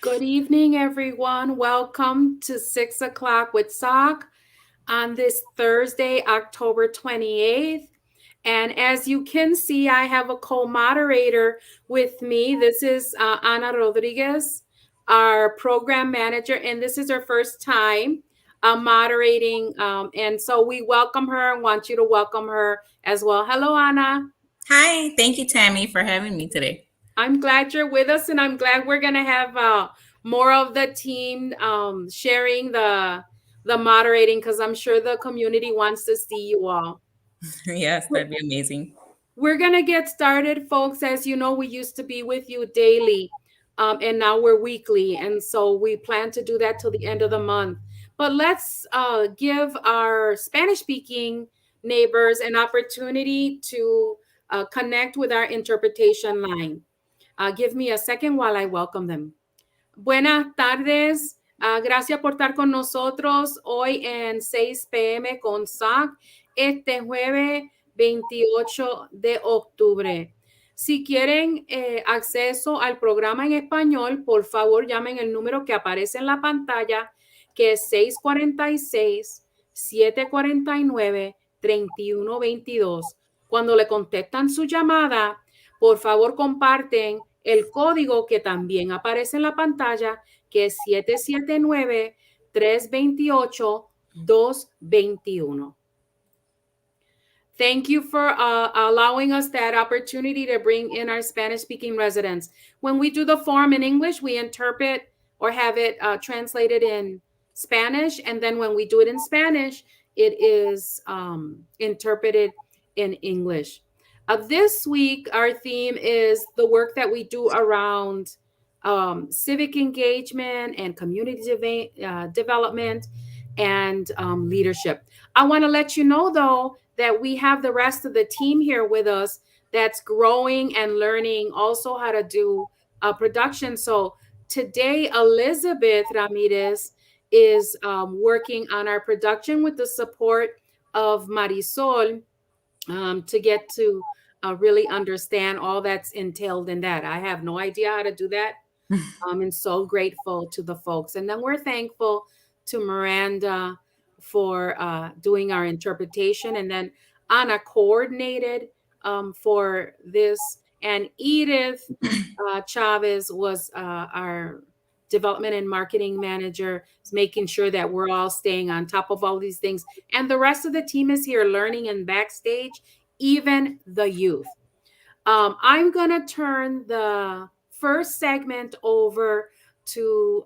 Good evening, everyone. Welcome to 6 o'clock with SOC on this Thursday, October 28th. And as you can see, I have a co-moderator with me. This is Ana Rodriguez, our program manager, and this is her first time moderating. And so we welcome her and want you to welcome her as well. Hello, Ana. Hi, thank you, Tammy, for having me today. I'm glad you're with us, and I'm glad we're gonna have more of the team sharing the moderating because I'm sure the community wants to see you all. Yes, that'd be amazing. We're gonna get started, folks. As you know, we used to be with you daily, and now we're weekly, and so we plan to do that till the end of the month. But let's give our Spanish-speaking neighbors an opportunity to connect with our interpretation line. Give me a second while I welcome them. Buenas tardes. Gracias por estar con nosotros hoy en 6 p.m. con SAC este jueves 28 de octubre. Si quieren acceso al programa en español, por favor llamen el número que aparece en la pantalla, que es 646-749-3122. Cuando le contestan su llamada, por favor comparten el código que también aparece en la pantalla, que es 779-328-221. Thank you for allowing us that opportunity to bring in our Spanish-speaking residents. When we do the form in English, we interpret or have it translated in Spanish. And then when we do it in Spanish, it is interpreted in English. This week, our theme is the work that we do around civic engagement and community development and leadership. I want to let you know, though, that we have the rest of the team here with us that's growing and learning also how to do production. So today, Elizabeth Ramirez is working on our production with the support of Marisol to get to really understand all that's entailed in that. I have no idea how to do that. And so grateful to the folks. And then we're thankful to Miranda for doing our interpretation. And then Anna coordinated for this. And Edith Chavez was our development and marketing manager, making sure that we're all staying on top of all these things. And the rest of the team is here learning and backstage, even the youth. I'm going to turn the first segment over to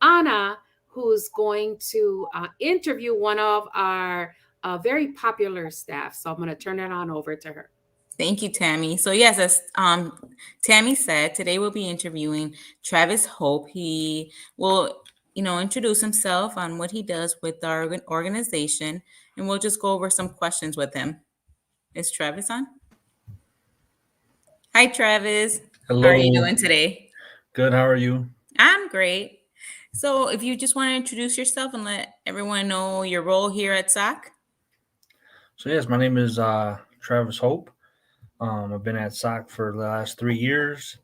Anna, who's going to interview one of our very popular staff. So I'm going to turn it on over to her. Thank you, Tammy. So yes, as Tammy said, today we'll be interviewing Travis Hope. He will, introduce himself on what he does with our organization, and we'll just go over some questions with him. Is Travis on? Hi, Travis. How are you Hello. doing today? Good. How are you? I'm great. So if you just want to introduce yourself and let everyone know your role here at SOC. So yes, my name is Travis Hope. I've been at SOC for the last 3 years.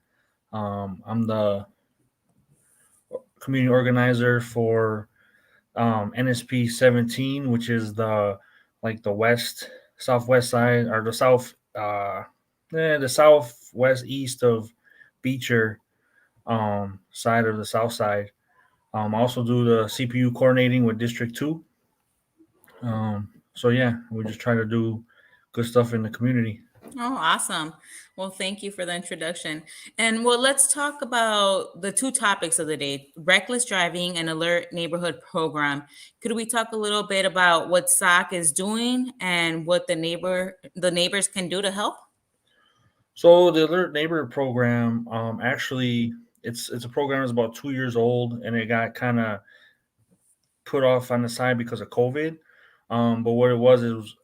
I'm the community organizer for NSP 17, which is the southwest side, or the southwest east of Beecher side of the south side. I also do the CPU coordinating with District 2. So yeah, we just try to do good stuff in the community. Oh, awesome. Well, thank you for the introduction. And well, let's talk about the two topics of the day, reckless driving and alert neighborhood program. Could we talk a little bit about what SOC is doing and what the neighbors can do to help? So the Alert Neighbor program, actually, it's a program that's about 2 years old, and it got kind of put off on the side because of COVID. But what it was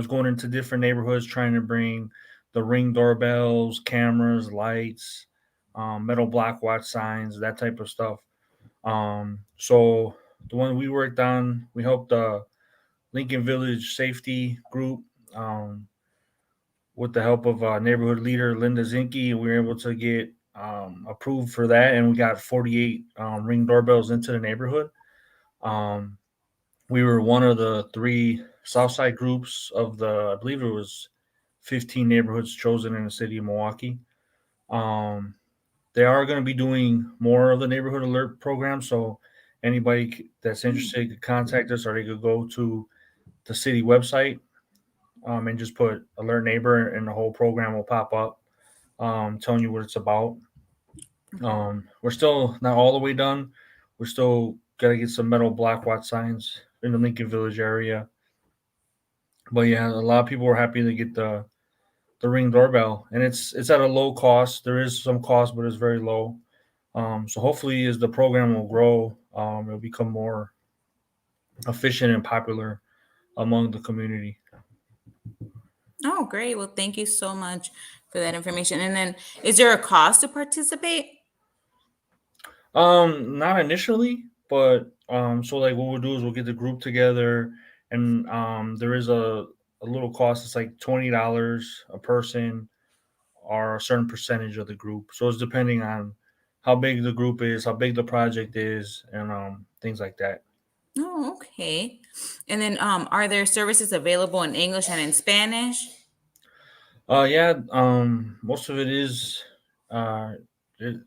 going into different neighborhoods, trying to bring the Ring doorbells, cameras, lights, metal block watch signs, that type of stuff. So the one we worked on, we helped the Lincoln Village Safety Group. With the help of neighborhood leader Linda Zinke, we were able to get approved for that, and we got 48 ring doorbells into the neighborhood. Um, we were one of the 3 Southside groups of the, I believe it was 15 neighborhoods chosen in the city of Milwaukee. Um, they are going to be doing more of the neighborhood alert program, so anybody that's interested could contact us, or they could go to the city website and just put alert neighbor, and the whole program will pop up telling you what it's about. We're still not all the way done. We're still got to get some metal block watch signs in the Lincoln Village area. But yeah, a lot of people were happy to get the ring doorbell, and it's at a low cost. There is some cost, but it's very low. So hopefully, as the program will grow, it'll become more efficient and popular among the community. Oh, great. Well, thank you so much for that information. And then, is there a cost to participate? Not initially, but so like what we'll do is we'll get the group together, and there is a little cost. It's like $20 a person, or a certain percentage of the group. So it's depending on how big the group is, how big the project is, and things like that. Oh, okay. And then, are there services available in English and in Spanish? Yeah, most of it is uh, it,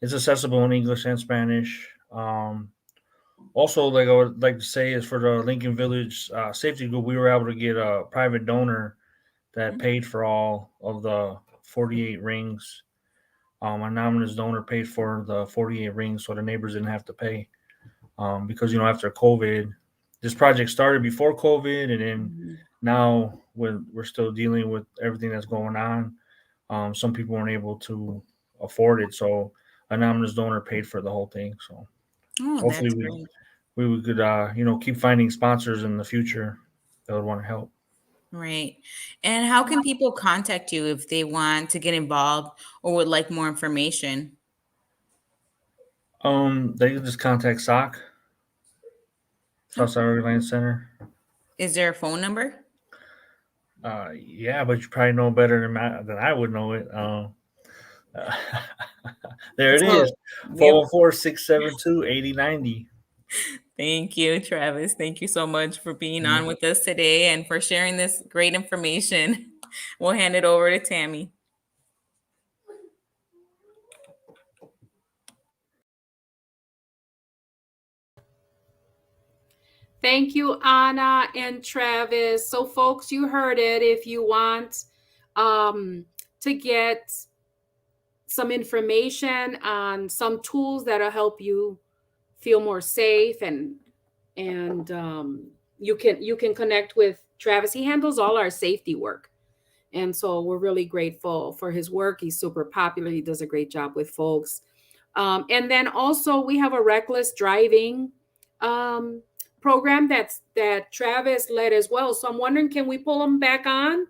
it's accessible in English and Spanish. Also, like I would like to say, is for the Lincoln Village Safety Group, we were able to get a private donor that paid for all of the 48 rings. Anonymous donor paid for the 48 rings, so the neighbors didn't have to pay. Because after COVID, this project started before COVID, and then Mhm. now we're still dealing with everything that's going on. Some people weren't able to afford it, so anonymous donor paid for the whole thing. So Oh, hopefully that's we great. we could keep finding sponsors in the future that would want to help. Right. And how can people contact you if they want to get involved or would like more information? They can just contact SOC, Southside Okay. Organizing Center. Is there a phone number? Yeah, but you probably know better than I would know it. There it So, is, yep. 414-672-8090. Thank you, Travis. Thank you so much for being Yeah. on with us today and for sharing this great information. We'll hand it over to Tammy. Thank you, Anna and Travis. So, folks, you heard it. If you want to get some information on some tools that'll help you feel more safe, and you can connect with Travis. He handles all our safety work, and so we're really grateful for his work. He's super popular. He does a great job with folks. And then also we have a reckless driving um, program that Travis led as well. So I'm wondering, can we pull him back on?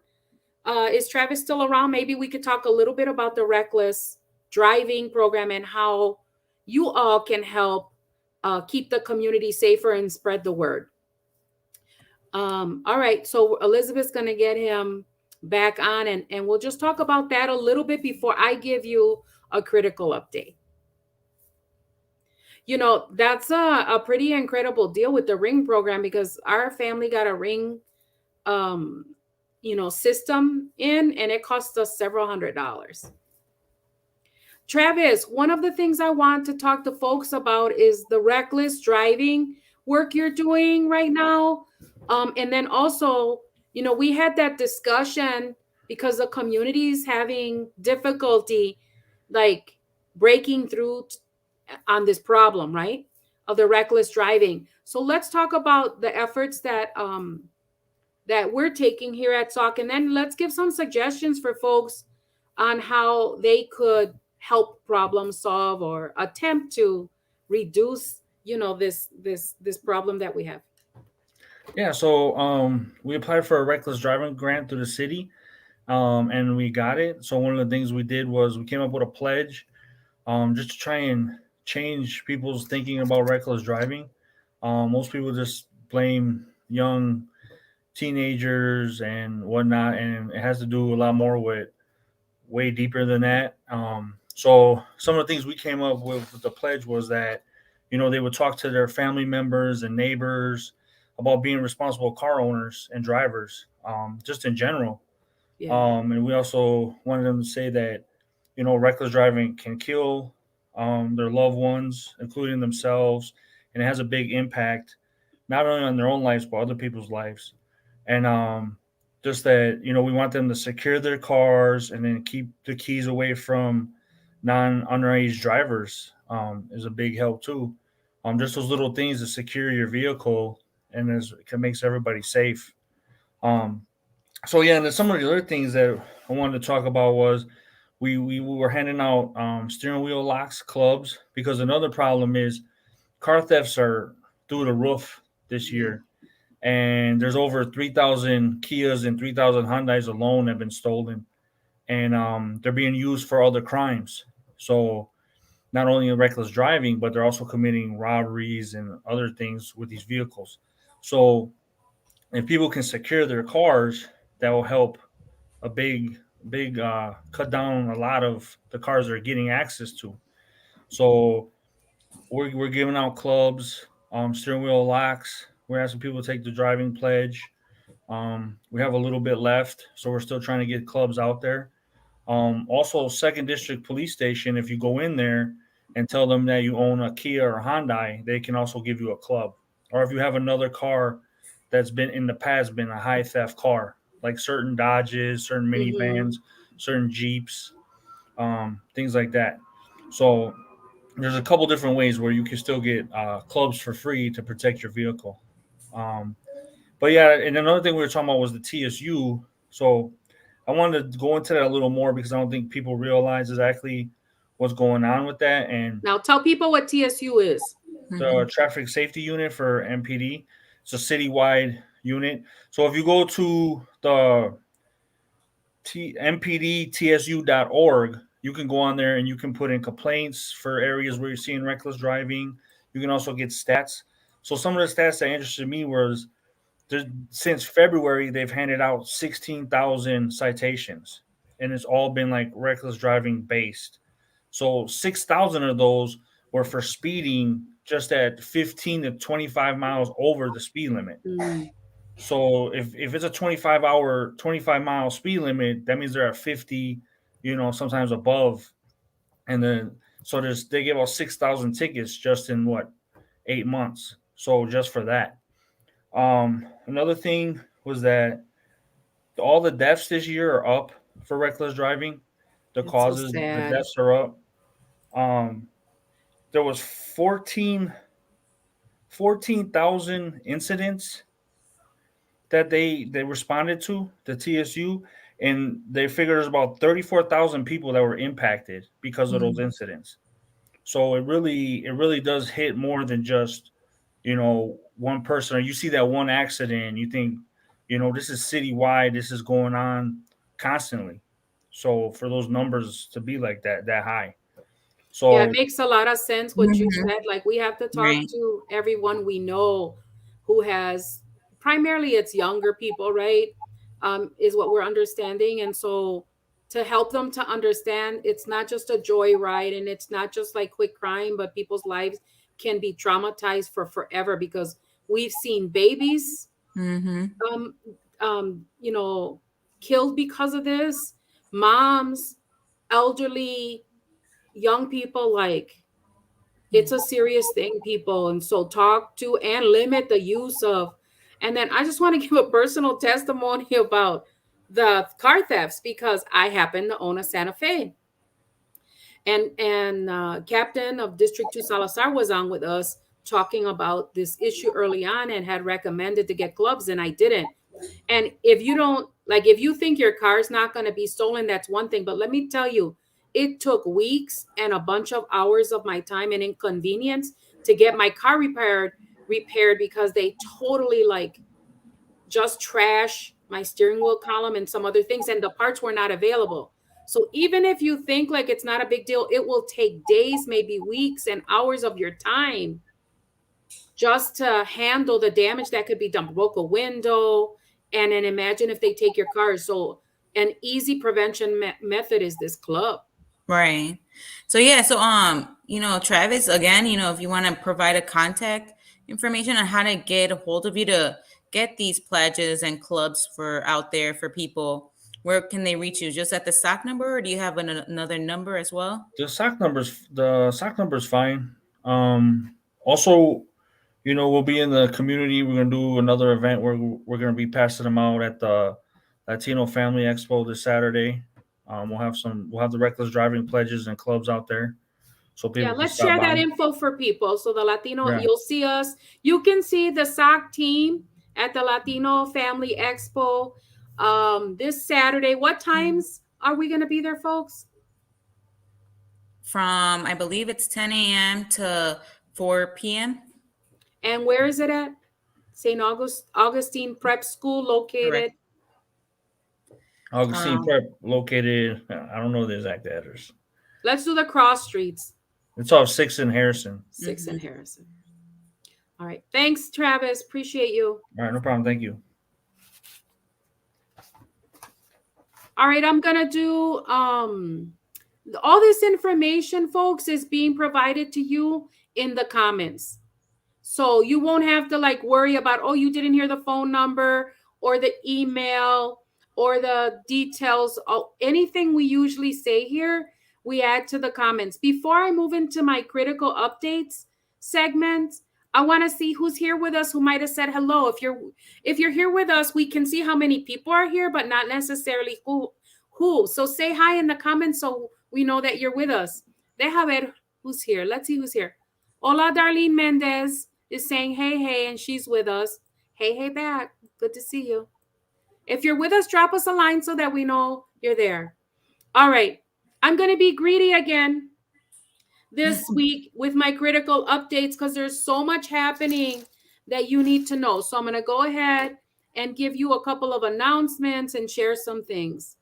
Is Travis still around? Maybe we could talk a little bit about the reckless driving program and how you all can help keep the community safer and spread the word. All right, so Elizabeth's going to get him back on, and we'll just talk about that a little bit before I give you a critical update. That's a pretty incredible deal with the ring program, because our family got a ring um system in, and it cost us several $100s. Travis, one of the things I want to talk to folks about is the reckless driving work you're doing right now. And then also, we had that discussion because the community is having difficulty, like, breaking through on this problem, right? Of the reckless driving. So let's talk about the efforts that we're taking here at SOC, and then let's give some suggestions for folks on how they could help problem solve or attempt to reduce, this problem that we have. Yeah, so we applied for a reckless driving grant through the city, and we got it. So one of the things we did was we came up with a pledge, just to try and change people's thinking about reckless driving. Most people just blame young teenagers and whatnot, and it has to do a lot more with way deeper than that. So some of the things we came up with the pledge was that, they would talk to their family members and neighbors about being responsible car owners and drivers, just in general. Yeah. And we also wanted them to say that, reckless driving can kill their loved ones, including themselves, and it has a big impact not only on their own lives but other people's lives. And just that, we want them to secure their cars and then keep the keys away from non-underage drivers, is a big help too. Just those little things to secure your vehicle and it makes everybody safe. Um, so yeah, and then some of the other things that I wanted to talk about was we were handing out steering wheel locks clubs, because another problem is car thefts are through the roof this Yeah. year, and there's over 3,000 Kias and 3,000 Hyundai's alone have been stolen, and they're being used for other crimes. So not only reckless driving, but they're also committing robberies and other things with these vehicles. So if people can secure their cars, that will help a big cut down a lot of the cars they're getting access to. So we're giving out clubs, steering wheel locks. We're asking people to take the driving pledge. We have a little bit left, so we're still trying to get clubs out there. Also, Second District Police Station. If you go in there and tell them that you own a Kia or Hyundai, they can also give you a club. Or if you have another car that's been in the past been a high theft car, like certain Dodges, certain Mm-hmm. minivans, certain Jeeps, things like that. So there's a couple different ways where you can still get clubs for free to protect your vehicle. Um, but yeah, and another thing we were talking about was the TSU. So I wanted to go into that a little more because I don't think people realize exactly what's going on with that. And Now tell people what TSU is. the Mhm. traffic safety unit for MPD, it's a citywide unit. So if you go to the mpdtsu.org, you can go on there and you can put in complaints for areas where you're seeing reckless driving. You can also get stats. So some of the stats that interested me was since February, they've handed out 16,000 citations, and it's all been like reckless driving based. So 6,000 of those were for speeding just at 15 to 25 miles over the speed limit. Mm. So if it's a 25-mile speed limit, that means they're at 50, sometimes above. And then so they gave out 6,000 tickets just in what, 8 months. So just for that. Another thing was that all the deaths this year are up for reckless driving. The It's so causes, the sad. deaths are up. Um, there was 14,000 incidents that they responded to the TSU, and they figured there's about 34,000 people that were impacted because of those Mhm. incidents. So it really does hit more than just one person. Or you see that one accident, you think this is citywide. This is going on constantly. So for those numbers to be like that high, Yeah, it so makes a lot of sense what you Mhm. said. Like we have to talk Right. to everyone we know who has, primarily it's younger people, right? Is what we're understanding. And so to help them to understand it's not just a joyride and it's not just like quick crime, but people's lives can be traumatized for forever because we've seen babies Mhm. um you know killed because of this, moms, elderly, young people, like it's a serious thing, people. And so talk to and limit the use of. And then I just want to give a personal testimony about the car thefts because I happen to own a Santa Fe. And captain of District 2 Salazar was on with us talking about this issue early on and had recommended to get gloves, and I didn't. And if you don't, like, if you think your car's not going to be stolen, that's one thing. But let me tell you, it took weeks and a bunch of hours of my time and inconvenience to get my car repaired because they totally like just trash my steering wheel column and some other things, and the parts were not available. So even if you think like it's not a big deal, it will take days, maybe weeks and hours of your time just to handle the damage that could be done. Broke a window, and then imagine if they take your car. So an easy prevention method is this club. Right. So yeah, so Travis, again, if you want to provide a contact information on how to get a hold of you to get these pledges and clubs for out there for people, where can they reach you? Just at the SOC number, or do you have another number as well? The SOC number's fine. Also, we'll be in the community. We're gonna do another event where we're gonna be passing them out at the Latino Family Expo this Saturday. We'll have the reckless driving pledges and clubs out there, so Yeah, people can let's stop share that by. info for people. So the Latino, Yeah. you'll see us. You can see the SOC team at the Latino Family Expo this Saturday. What times are we going to be there, folks? From, I believe it's 10 a.m. to 4 p.m. And where is it at? St. Augustine Prep School located. Correct. Augustine Um, Prep located. I don't know the exact address. Let's do the cross streets. It's off 6th and Harrison. 6th and Harrison. All right. Thanks, Travis. Appreciate you. All right, no problem. Thank you. All right, I'm going to do all this information, folks, is being provided to you in the comments. So you won't have to worry about, oh, you didn't hear the phone number or the email or the details. Anything we usually say here, we add to the comments. Before I move into my critical updates segment, I want to see who's here with us who might have said hello. If you're here with us, we can see how many people are here, but not necessarily who. So say hi in the comments so we know that you're with us. Deja ver who's here. Let's see who's here. Hola, Darlene Mendez is saying hey, and she's with us. Hey back. Good to see you. If you're with us, drop us a line so that we know you're there. All right. I'm going to be greedy again this week with my critical updates because there's so much happening that you need to know. So I'm going to go ahead and give you a couple of announcements and share some things.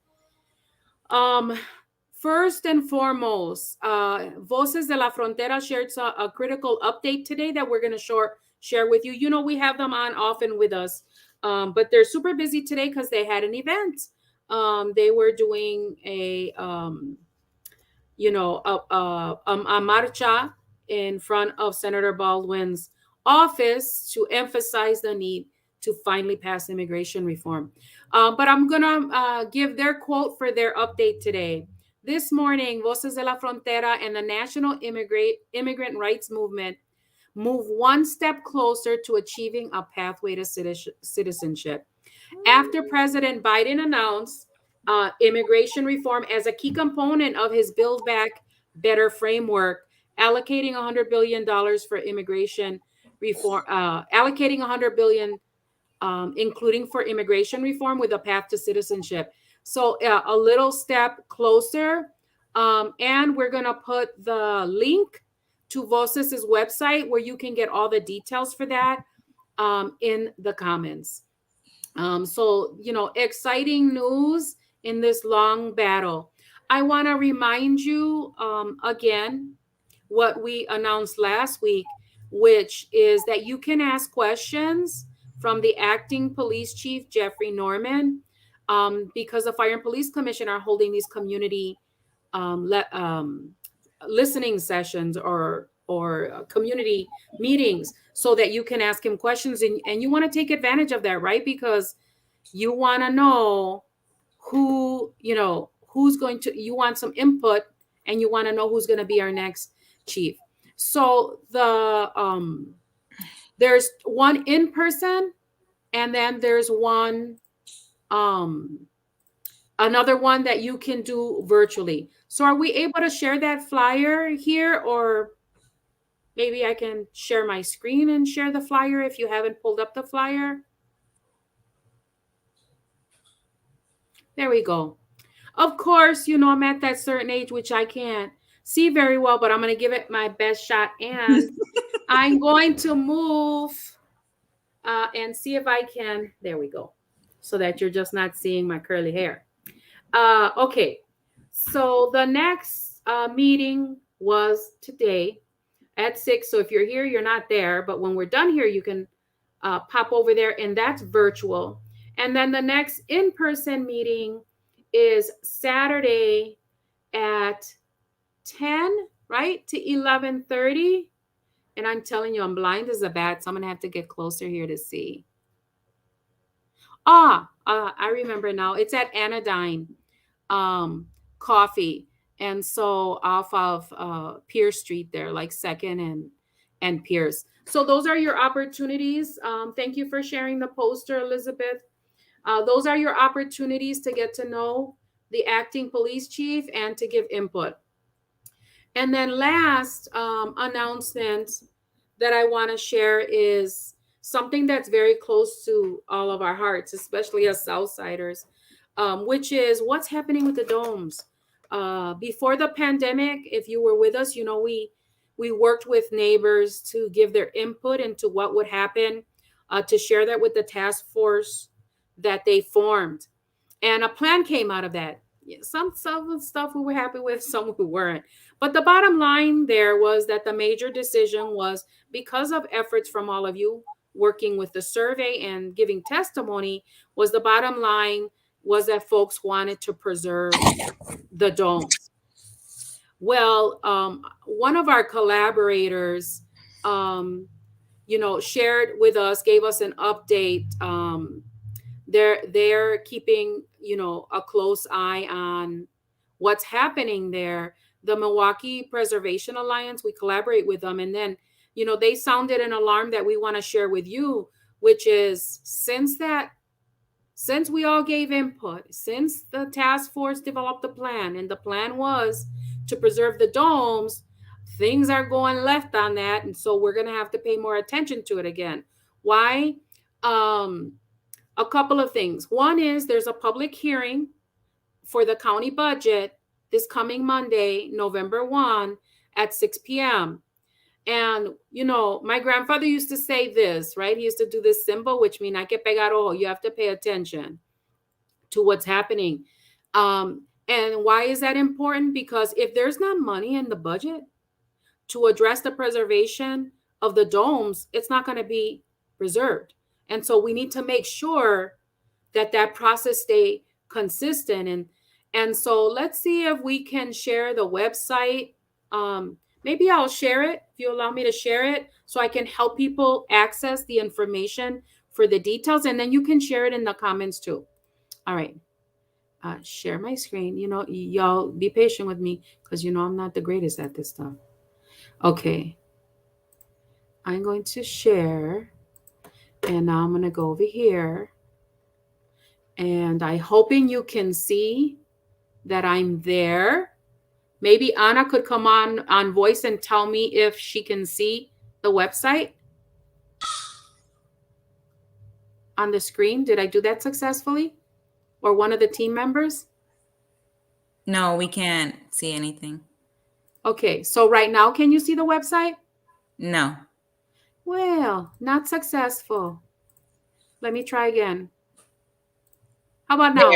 First and foremost, Voces de la Frontera shared a critical update today that we're going to share with you. We have them on often with us, but they're super busy today because they had an event. They were doing a marcha in front of Senator Baldwin's office to emphasize the need to finally pass immigration reform. But I'm going to give their quote for their update today. This morning, Voces de la Frontera and the National Immigrant Rights Movement move one step closer to achieving a pathway to citizenship. After President Biden announced immigration reform as a key component of his Build Back Better framework, allocating $100 billion for immigration reform, allocating $100 billion, including for immigration reform with a path to citizenship. So a little step closer. And we're going to put the link to Voces' website where you can get all the details for that in the comments. So, exciting news in this long battle. I want to remind you again what we announced last week, which is that you can ask questions from the acting police chief, Jeffrey Norman, because the Fire and Police Commission are holding these community listening sessions or community meetings so that you can ask him questions and you want to take advantage of that, right? Because you want to know who's going to, you want some input and you want to know who's going to be our next chief. So there's one in person and then there's one another one that you can do virtually. So are we able to share that flyer here, or maybe I can share my screen and share the flyer if you haven't pulled up the flyer? There we go. Of course, I'm at that certain age, which I can't see very well, but I'm going to give it my best shot. And I'm going to move and see if I can. There we go. So that you're just not seeing my curly hair. Okay. So the next meeting was today at 6. So if you're here, you're not there. But when we're done here, you can pop over there, and that's virtual. And then the next in-person meeting is Saturday at 10, right, to 11:30. And I'm telling you, I'm blind as a bat, so I'm gonna have to get closer here to see. I remember now. It's at Anodyne um, Coffee, and so off of Pierce Street there, like Second and Pierce. So those are your opportunities. Thank you for sharing the poster, Elizabeth. Those are your opportunities to get to know the acting police chief and to give input. And then last announcement that I want to share is something that's very close to all of our hearts, especially as Southsiders, which is what's happening with the domes. Before the pandemic, if you were with us, you know we worked with neighbors to give their input into what would happen, to share that with the task force that they formed, and a plan came out of that. Yeah, some stuff we were happy with, some we weren't. But the bottom line there was that the major decision was, because of efforts from all of you working with the survey and giving testimony, was the bottom line was that folks wanted to preserve the domes. Well, one of our collaborators, shared with us, gave us an update. They're keeping a close eye on what's happening there. The Milwaukee Preservation Alliance, we collaborate with them, and then they sounded an alarm that we want to share with you, which is since we all gave input, since the task force developed the plan, and the plan was to preserve the domes, things are going left on that, and so we're going to have to pay more attention to it again. Why? A couple of things. One is there's a public hearing for the county budget this coming Monday, November 1 at 6 p.m. And, my grandfather used to say this, right? He used to do this symbol, which means hay que pegar ojo. You have to pay attention to what's happening. And why is that important? Because if there's not money in the budget to address the preservation of the domes, it's not going to be preserved. And so we need to make sure that process stay consistent. And so let's see if we can share the website. Maybe I'll share it if you allow me to share it, so I can help people access the information for the details, and then you can share it in the comments too. All right. Share my screen. Y'all be patient with me, because I'm not the greatest at this stuff. Okay. I'm going to share, and now I'm going to go over here, and I'm hoping you can see that I'm there. Maybe Anna could come on voice and tell me if she can see the website on the screen. Did I do that successfully? Or one of the team members? No, we can't see anything. Okay, so right now, can you see the website? No. Well, not successful. Let me try again. How about now?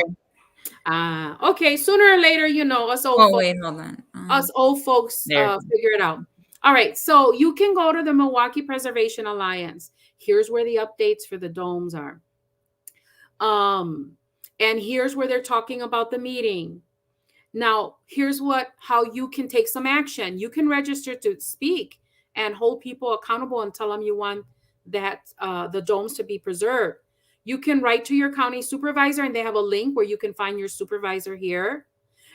Okay, sooner or later, us old folks. Wait, hold on. Us old folks figure it out. All right, so you can go to the Milwaukee Preservation Alliance. Here's where the updates for the domes are. And here's where they're talking about the meeting. Now, here's how you can take some action. You can register to speak and hold people accountable and tell them you want that the domes to be preserved. You can write to your county supervisor, and they have a link where you can find your supervisor here.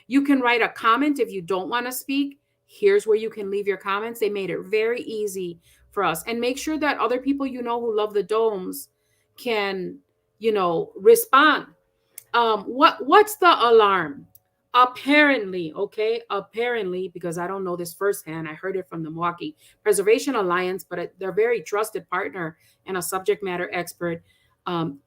You can write a comment if you don't want to speak. Here's where you can leave your comments. They made it very easy for us. And make sure that other people who love the domes can, respond. What's the alarm? Apparently, because I don't know this firsthand, I heard it from the Milwaukee Preservation Alliance, but they're a very trusted partner and a subject matter expert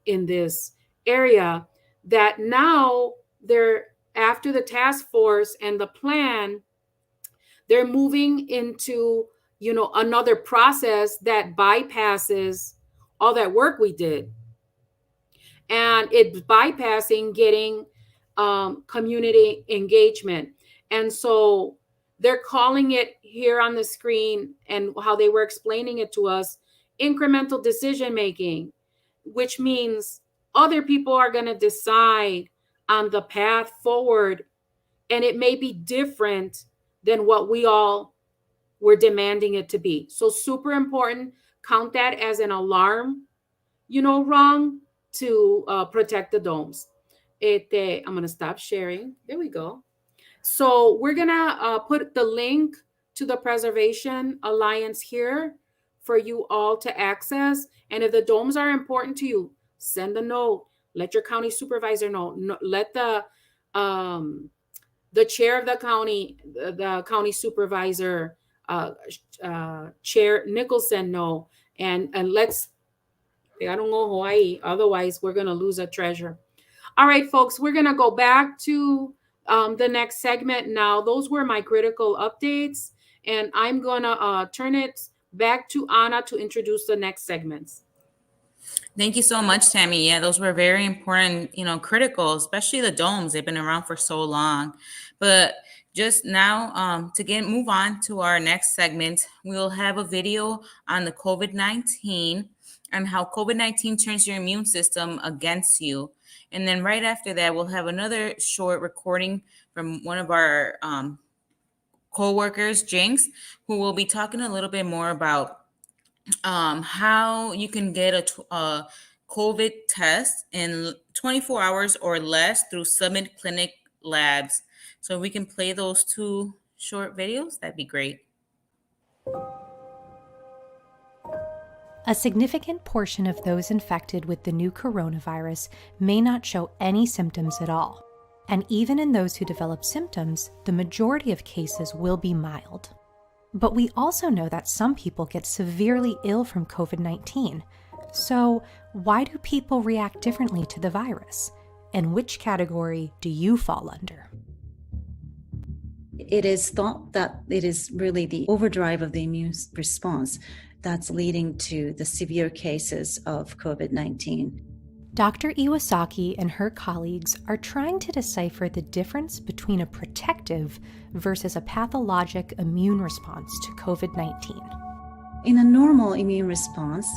in this area, that now they're, after the task force and the plan, they're moving into, another process that bypasses all that work we did. And it's bypassing getting community engagement. And so they're calling it here on the screen, and how they were explaining it to us, incremental decision making, which means other people are going to decide on the path forward, and it may be different than what we all were demanding it to be. So super important. Count that as an alarm, rung to protect the domes. I'm going to stop sharing. There we go. So we're going to put the link to the Preservation Alliance here for you all to access. And if the domes are important to you, send a note. Let your county supervisor know. Let the chair of the county supervisor, Chair Nicholson, know. And let's, I don't know Hawaii, otherwise we're going to lose a treasure. All right, folks, we're going to go back to the next segment now. Those were my critical updates, and I'm going to turn it back to Anna to introduce the next segments. Thank you so much, Tammy. Yeah, those were very important, critical, especially the domes. They've been around for so long. But just now, to move on to our next segment, we'll have a video on the COVID-19 and how COVID-19 turns your immune system against you. And then right after that, we'll have another short recording from one of our co-workers, Jinx, who will be talking a little bit more about how you can get a COVID test in 24 hours or less through Summit Clinic Labs. So we can play those two short videos. That'd be great. A significant portion of those infected with the new coronavirus may not show any symptoms at all. And even in those who develop symptoms, the majority of cases will be mild. But we also know that some people get severely ill from COVID-19. So why do people react differently to the virus? And which category do you fall under? It is thought that it is really the overdrive of the immune response that's leading to the severe cases of COVID-19. Dr. Iwasaki and her colleagues are trying to decipher the difference between a protective versus a pathologic immune response to COVID-19. In a normal immune response,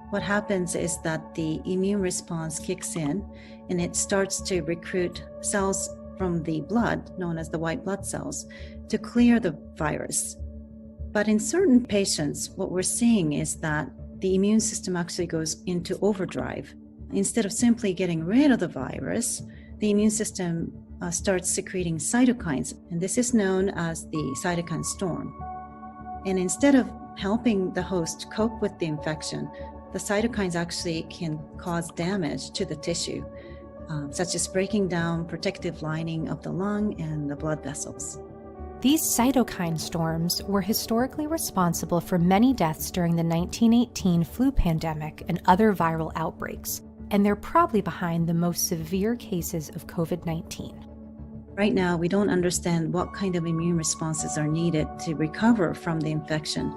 what happens is that the immune response kicks in and it starts to recruit cells from the blood, known as the white blood cells, to clear the virus. But in certain patients, what we're seeing is that the immune system actually goes into overdrive. Instead of simply getting rid of the virus, the immune system starts secreting cytokines, and this is known as the cytokine storm. And instead of helping the host cope with the infection, the cytokines actually can cause damage to the tissue, such as breaking down protective lining of the lung and the blood vessels. These cytokine storms were historically responsible for many deaths during the 1918 flu pandemic and other viral outbreaks, and they're probably behind the most severe cases of COVID-19. Right now, we don't understand what kind of immune responses are needed to recover from the infection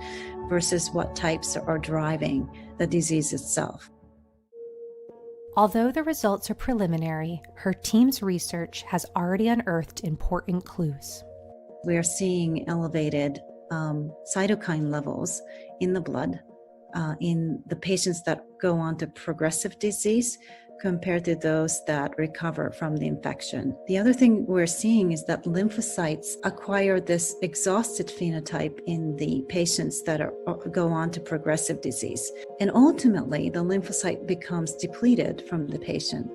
versus what types are driving the disease itself. Although the results are preliminary, her team's research has already unearthed important clues. We are seeing elevated cytokine levels in the blood in the patients that go on to progressive disease compared to those that recover from the infection. The other thing we're seeing is that lymphocytes acquire this exhausted phenotype in the patients that go on to progressive disease. And ultimately, the lymphocyte becomes depleted from the patient.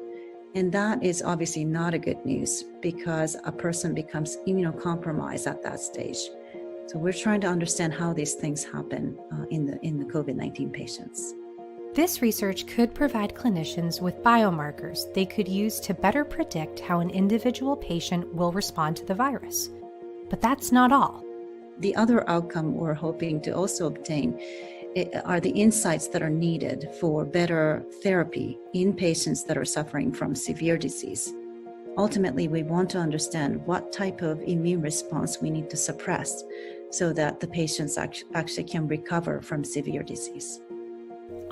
And that is obviously not a good news because a person becomes immunocompromised at that stage. So we're trying to understand how these things happen in the COVID-19 patients. This research could provide clinicians with biomarkers they could use to better predict how an individual patient will respond to the virus. But that's not all. The other outcome we're hoping to also obtain are the insights that are needed for better therapy in patients that are suffering from severe disease. Ultimately, we want to understand what type of immune response we need to suppress so that the patients actually can recover from severe disease.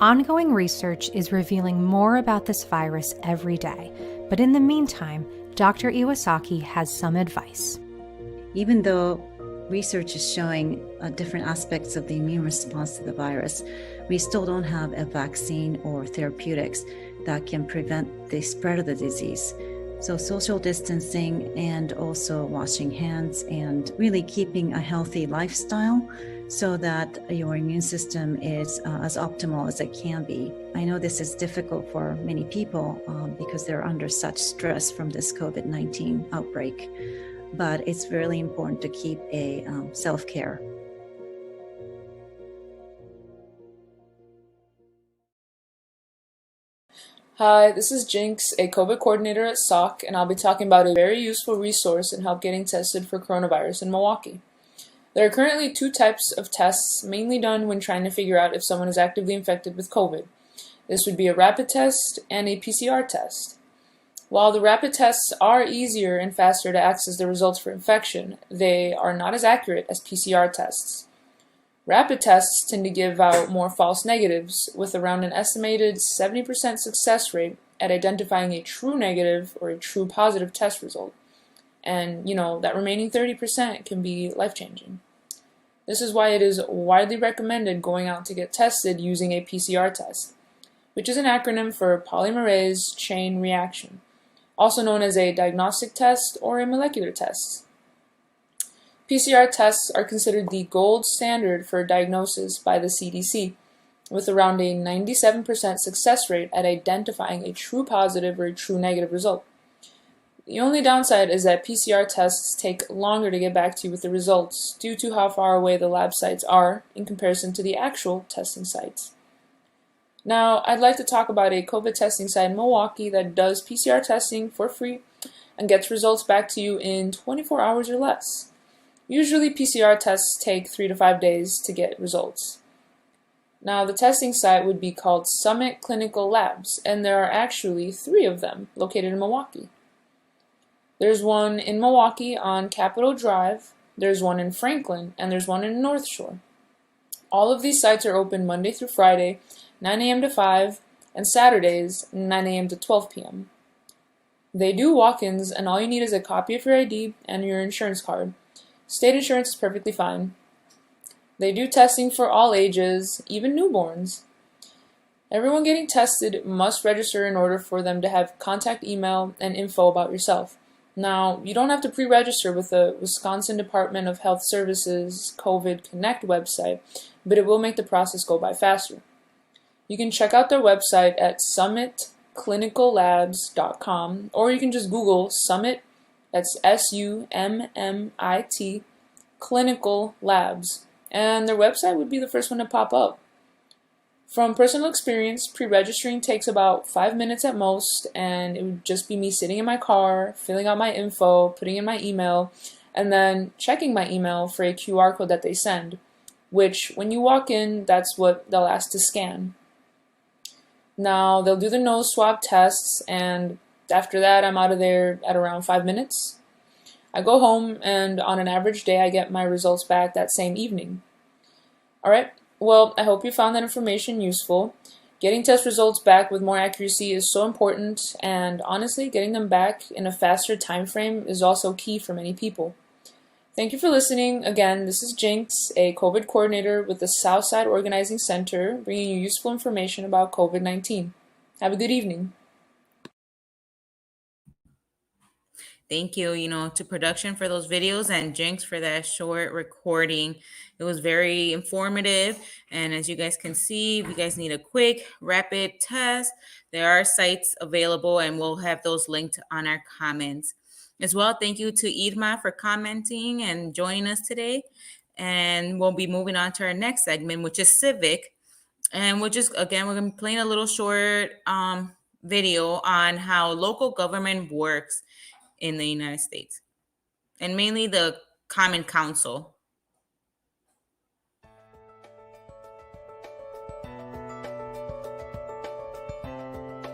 Ongoing research is revealing more about this virus every day, but in the meantime, Dr. Iwasaki has some advice. Even though research is showing different aspects of the immune response to the virus, we still don't have a vaccine or therapeutics that can prevent the spread of the disease. So social distancing and also washing hands and really keeping a healthy lifestyle so that your immune system is as optimal as it can be. I know this is difficult for many people because they're under such stress from this COVID-19 outbreak, but it's really important to keep a self-care. Hi, this is Jinx, a COVID coordinator at SOC, and I'll be talking about a very useful resource in help getting tested for coronavirus in Milwaukee. There are currently 2 types of tests mainly done when trying to figure out if someone is actively infected with COVID. This would be a rapid test and a PCR test. While the rapid tests are easier and faster to access the results for infection, they are not as accurate as PCR tests. Rapid tests tend to give out more false negatives, with around an estimated 70% success rate at identifying a true negative or a true positive test result. And, that remaining 30% can be life-changing. This is why it is widely recommended going out to get tested using a PCR test, which is an acronym for polymerase chain reaction, also known as a diagnostic test or a molecular test. PCR tests are considered the gold standard for diagnosis by the CDC, with around a 97% success rate at identifying a true positive or a true negative result. The only downside is that PCR tests take longer to get back to you with the results due to how far away the lab sites are in comparison to the actual testing sites. Now, I'd like to talk about a COVID testing site in Milwaukee that does PCR testing for free and gets results back to you in 24 hours or less. Usually PCR tests take 3 to 5 days to get results. Now the testing site would be called Summit Clinical Labs, and there are actually 3 of them located in Milwaukee. There's one in Milwaukee on Capitol Drive, there's one in Franklin, and there's one in North Shore. All of these sites are open Monday through Friday, 9 a.m. to 5, and Saturdays, 9 a.m. to 12 p.m. They do walk-ins, and all you need is a copy of your ID and your insurance card. State insurance is perfectly fine. They do testing for all ages, even newborns. Everyone getting tested must register in order for them to have contact email and info about yourself. Now, you don't have to pre-register with the Wisconsin Department of Health Services COVID Connect website, but it will make the process go by faster. You can check out their website at summitclinicallabs.com, or you can just Google Summit. That's SUMMIT, Clinical Labs, and their website would be the first one to pop up. From personal experience, pre-registering takes about 5 minutes at most, and it would just be me sitting in my car, filling out my info, putting in my email, and then checking my email for a QR code that they send, which when you walk in, that's what they'll ask to scan. Now, they'll do the nose swab tests, and after that, I'm out of there at around 5 minutes. I go home, and on an average day, I get my results back that same evening. Alright, well, I hope you found that information useful. Getting test results back with more accuracy is so important, and honestly, getting them back in a faster time frame is also key for many people. Thank you for listening. Again, this is Jinx, a COVID coordinator with the Southside Organizing Center, bringing you useful information about COVID-19. Have a good evening. Thank you, to production for those videos and Jinx for that short recording. It was very informative. And as you guys can see, if you guys need a quick, rapid test, there are sites available and we'll have those linked on our comments. As well, thank you to Irma for commenting and joining us today. And we'll be moving on to our next segment, which is civic. And we're going to be playing a little short video on how local government works in the United States, and mainly the Common Council.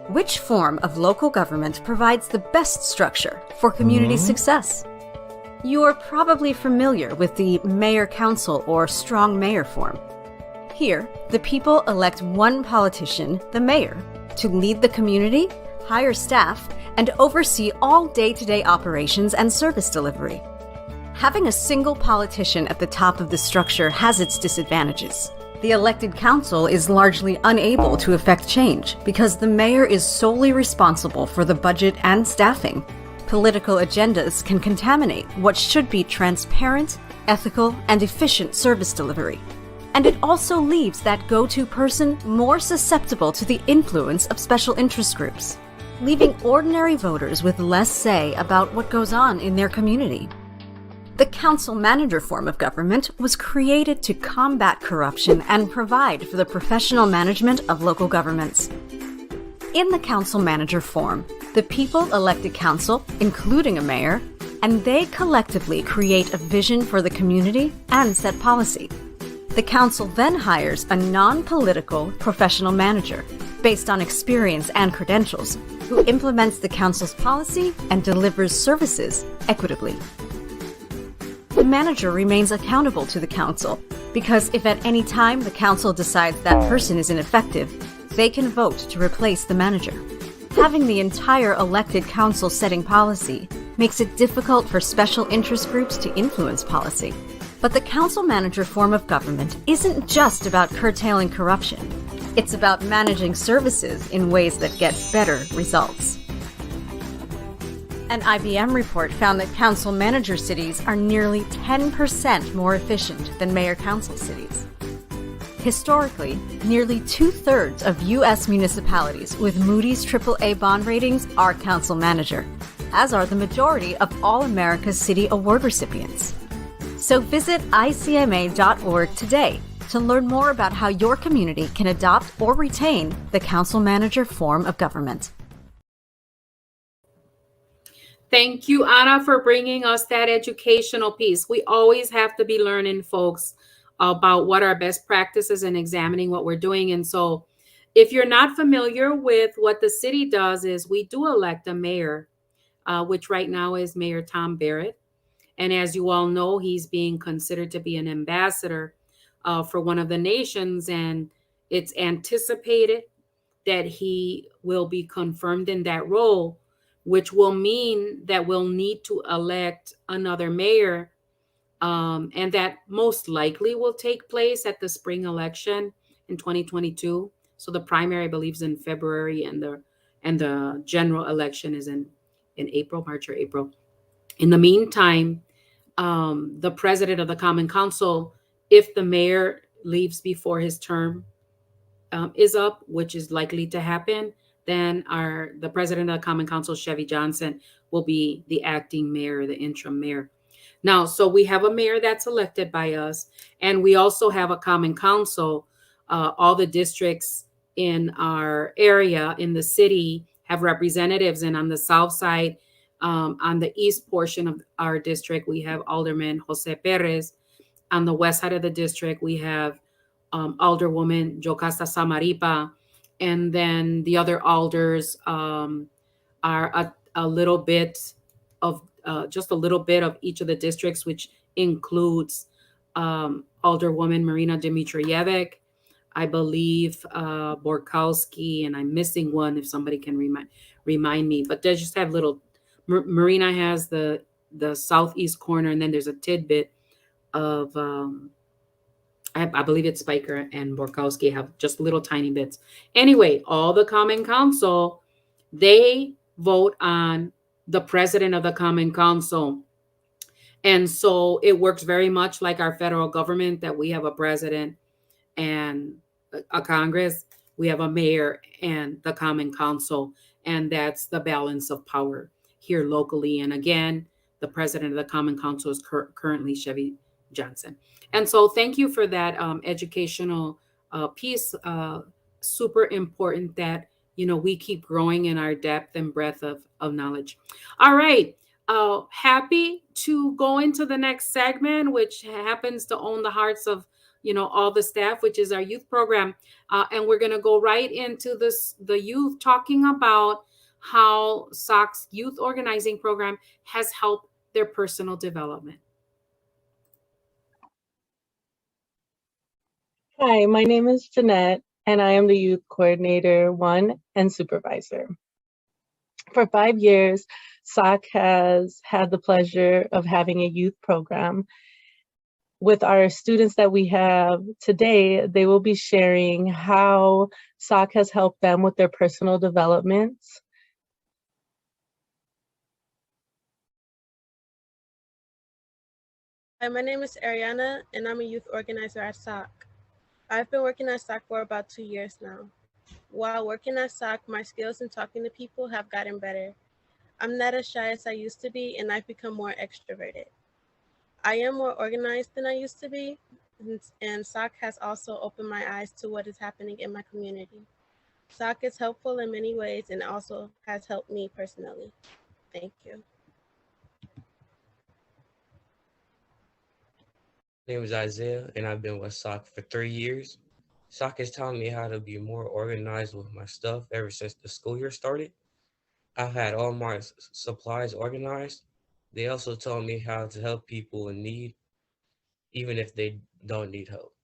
Which form of local government provides the best structure for community success? You're probably familiar with the mayor-council or strong mayor form. Here, the people elect one politician, the mayor, to lead the community, hire staff, and oversee all day-to-day operations and service delivery. Having a single politician at the top of the structure has its disadvantages. The elected council is largely unable to effect change because the mayor is solely responsible for the budget and staffing. Political agendas can contaminate what should be transparent, ethical, and efficient service delivery. And it also leaves that go-to person more susceptible to the influence of special interest groups, leaving ordinary voters with less say about what goes on in their community. The council-manager form of government was created to combat corruption and provide for the professional management of local governments. In the council-manager form, the people elect a council, including a mayor, and they collectively create a vision for the community and set policy. The council then hires a non-political professional manager, based on experience and credentials, who implements the council's policy and delivers services equitably. The manager remains accountable to the council, because if at any time the council decides that person is ineffective, they can vote to replace the manager. Having the entire elected council setting policy makes it difficult for special interest groups to influence policy. But the council-manager form of government isn't just about curtailing corruption. It's about managing services in ways that get better results. An IBM report found that council-manager cities are nearly 10% more efficient than mayor-council cities. Historically, nearly 2/3 of U.S. municipalities with Moody's AAA bond ratings are council-manager, as are the majority of all America's city award recipients. So visit icma.org today to learn more about how your community can adopt or retain the council-manager form of government. Thank you, Anna, for bringing us that educational piece. We always have to be learning, folks, about what our best practices and examining what we're doing. And so if you're not familiar with what the city does, is we do elect a mayor, which right now is Mayor Tom Barrett. And as you all know, he's being considered to be an ambassador for one of the nations. And it's anticipated that he will be confirmed in that role, which will mean that we'll need to elect another mayor. And that most likely will take place at the spring election in 2022. So the primary, I believe, is in February, and the general election is in April, March or April. In the meantime, the president of the Common Council, if the mayor leaves before his term is up, which is likely to happen, then the president of the Common Council, Chevy Johnson, will be the acting mayor, the interim mayor. Now, so we have a mayor that's elected by us, and we also have a Common Council. All the districts in our area, in the city, have representatives, and on the south side, on the east portion of our district, we have Alderman Jose Perez. On the west side of the district, we have Alderwoman Jocasta Samaripa. And then the other alders are a little bit of just a little bit of each of the districts, which includes Alderwoman Marina Dmitriyevich, I believe Borkowski, and I'm missing one if somebody can remind me. But they just have little. Marina has the southeast corner, and then there's a tidbit of I believe it's Spiker and Borkowski have just little tiny bits. Anyway, all the Common Council, they vote on the president of the Common Council. And so it works very much like our federal government, that we have a president and a Congress, we have a mayor and the Common Council, and that's the balance of power here locally. And again, the president of the Common Council is currently Chevy Johnson. And so thank you for that educational piece. Super important that, we keep growing in our depth and breadth of knowledge. All right. Happy to go into the next segment, which happens to own the hearts of, all the staff, which is our youth program. And we're going to go right into the youth, talking about how SOC's youth organizing program has helped their personal development. Hi, my name is Jeanette, and I am the Youth Coordinator 1 and Supervisor. For 5 years, SOC has had the pleasure of having a youth program. with our students that we have today, they will be sharing how SOC has helped them with their personal development. Hi, my name is Ariana, and I'm a youth organizer at SOC. I've been working at SOC for about 2 years now. While working at SOC, my skills in talking to people have gotten better. I'm not as shy as I used to be, and I've become more extroverted. I am more organized than I used to be, and SOC has also opened my eyes to what is happening in my community. SOC is helpful in many ways and also has helped me personally. Thank you. My name is Isaiah, and I've been with SOC for 3 years. SOC has taught me how to be more organized with my stuff ever since the school year started. I've had all my supplies organized. They also taught me how to help people in need, even if they don't need help.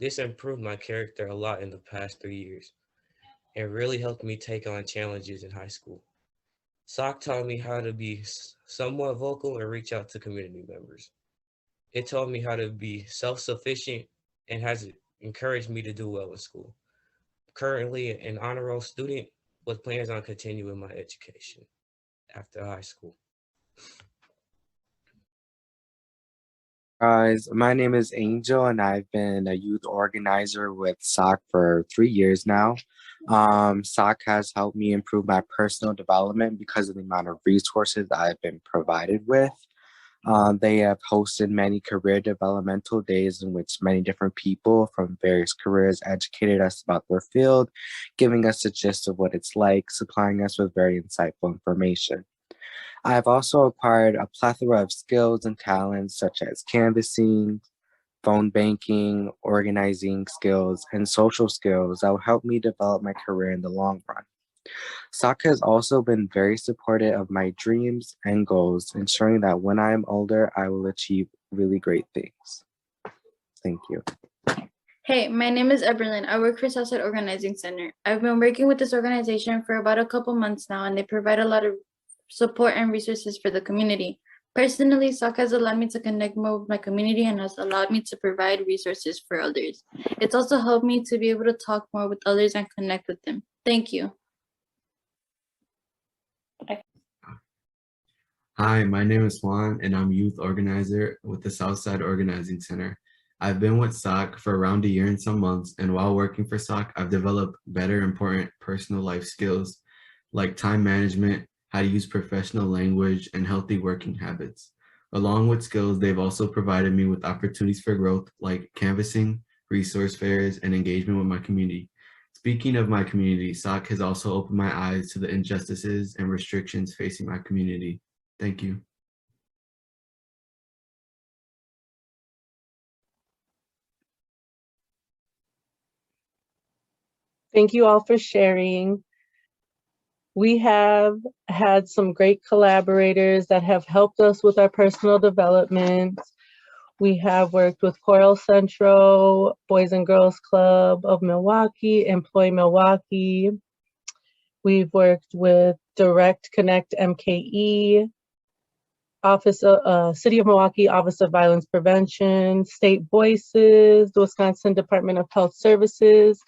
This improved my character a lot in the past 3 years and really helped me take on challenges in high school. SOC taught me how to be somewhat vocal and reach out to community members. It taught me how to be self-sufficient and has encouraged me to do well in school. Currently an honor roll student with plans on continuing my education after high school. Guys, my name is Angel, and I've been a youth organizer with SOC for 3 years now. SOC has helped me improve my personal development because of the amount of resources I've been provided with. They have hosted many career developmental days in which many different people from various careers educated us about their field, giving us a gist of what it's like, supplying us with very insightful information. I've also acquired a plethora of skills and talents such as canvassing, phone banking, organizing skills, and social skills that will help me develop my career in the long run. SOC has also been very supportive of my dreams and goals, ensuring that when I am older, I will achieve really great things. Thank you. Hey, my name is Eberlyn. I work for Southside Organizing Center. I've been working with this organization for about a couple months now, and they provide a lot of support and resources for the community. Personally, SOC has allowed me to connect more with my community and has allowed me to provide resources for others. It's also helped me to be able to talk more with others and connect with them. Thank you. Hi, my name is Juan, and I'm youth organizer with the Southside Organizing Center. I've been with SOC for around a year and some months, and while working for SOC, I've developed better important personal life skills like time management, how to use professional language, and healthy working habits. Along with skills, they've also provided me with opportunities for growth like canvassing, resource fairs, and engagement with my community. Speaking of my community, SOC has also opened my eyes to the injustices and restrictions facing my community. Thank you. Thank you all for sharing. We have had some great collaborators that have helped us with our personal development. We have worked with Coral Central, Boys and Girls Club of Milwaukee, Employ Milwaukee. We've worked with Direct Connect MKE, Office of City of Milwaukee Office of Violence Prevention, State Voices, the Wisconsin Department of Health Services.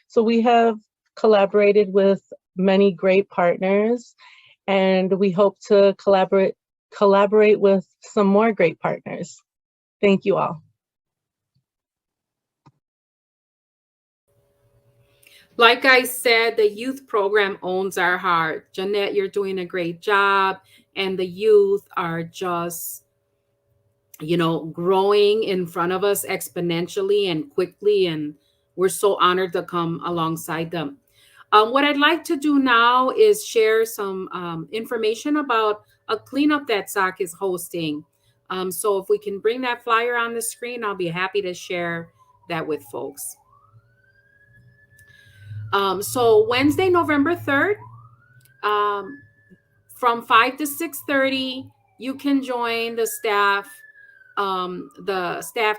So we have collaborated with many great partners, and we hope to collaborate with some more great partners. Thank you all. Like I said, the youth program owns our heart. Jeanette, you're doing a great job, and the youth are just, growing in front of us exponentially and quickly, and we're so honored to come alongside them. What I'd like to do now is share some information about a cleanup that SOC is hosting. So if we can bring that flyer on the screen, I'll be happy to share that with folks. So Wednesday, November 3rd, from 5 to 6:30, you can join the staff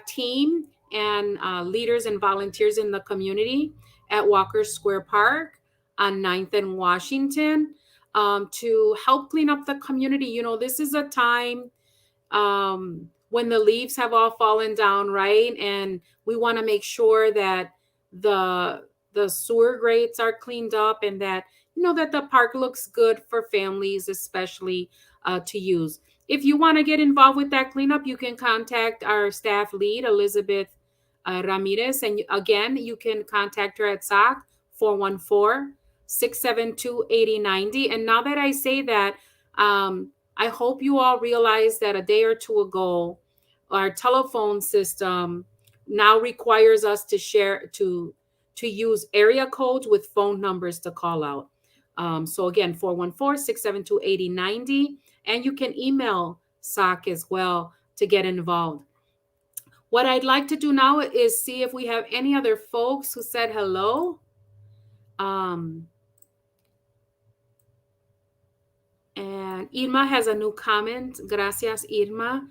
team and leaders and volunteers in the community at Walker Square Park on 9th and Washington to help clean up the community. This is a time when the leaves have all fallen down, right? And we want to make sure that the sewer grates are cleaned up, and that, you know, that the park looks good for families, especially to use. If you want to get involved with that cleanup, you can contact our staff lead, Elizabeth Ramirez. And again, you can contact her at SOC 414-672-8090. And now that I say that, I hope you all realize that a day or two ago, our telephone system now requires us to share, to use area codes with phone numbers to call out. So again, 414-672-8090. And you can email SOC as well to get involved. What I'd like to do now is see if we have any other folks who said hello. And Irma has a new comment. Gracias, Irma.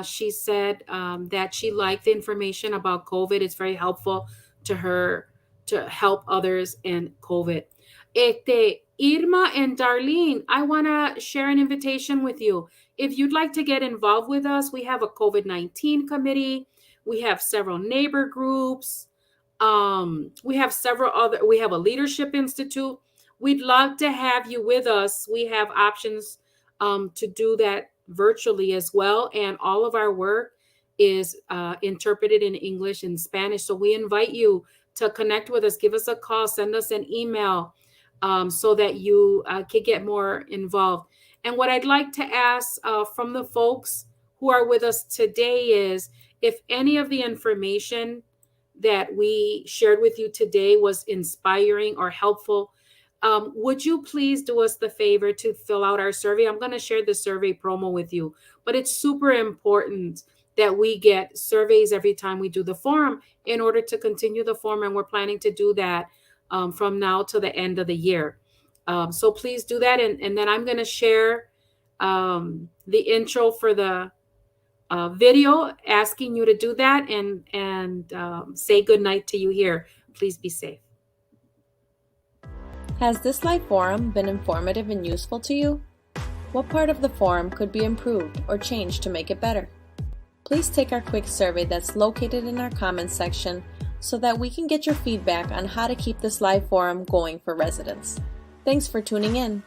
She said that she liked the information about COVID. It's very helpful to her to help others in COVID. Irma and Darlene, I want to share an invitation with you. If you'd like to get involved with us, we have a COVID-19 committee. We have several neighbor groups. We have a leadership institute. We'd love to have you with us. We have options to do that virtually as well. And all of our work is interpreted in English and Spanish. So we invite you to connect with us. Give us a call, send us an email so that you can get more involved. And what I'd like to ask from the folks who are with us today is, if any of the information that we shared with you today was inspiring or helpful, would you please do us the favor to fill out our survey? I'm going to share the survey promo with you, but it's super important that we get surveys every time we do the forum in order to continue the forum. And we're planning to do that from now to the end of the year. So please do that. And then I'm going to share the intro for the video, asking you to do that and say good night to you here. Please be safe. Has this live forum been informative and useful to you? What part of the forum could be improved or changed to make it better? Please take our quick survey that's located in our comments section so that we can get your feedback on how to keep this live forum going for residents. Thanks for tuning in.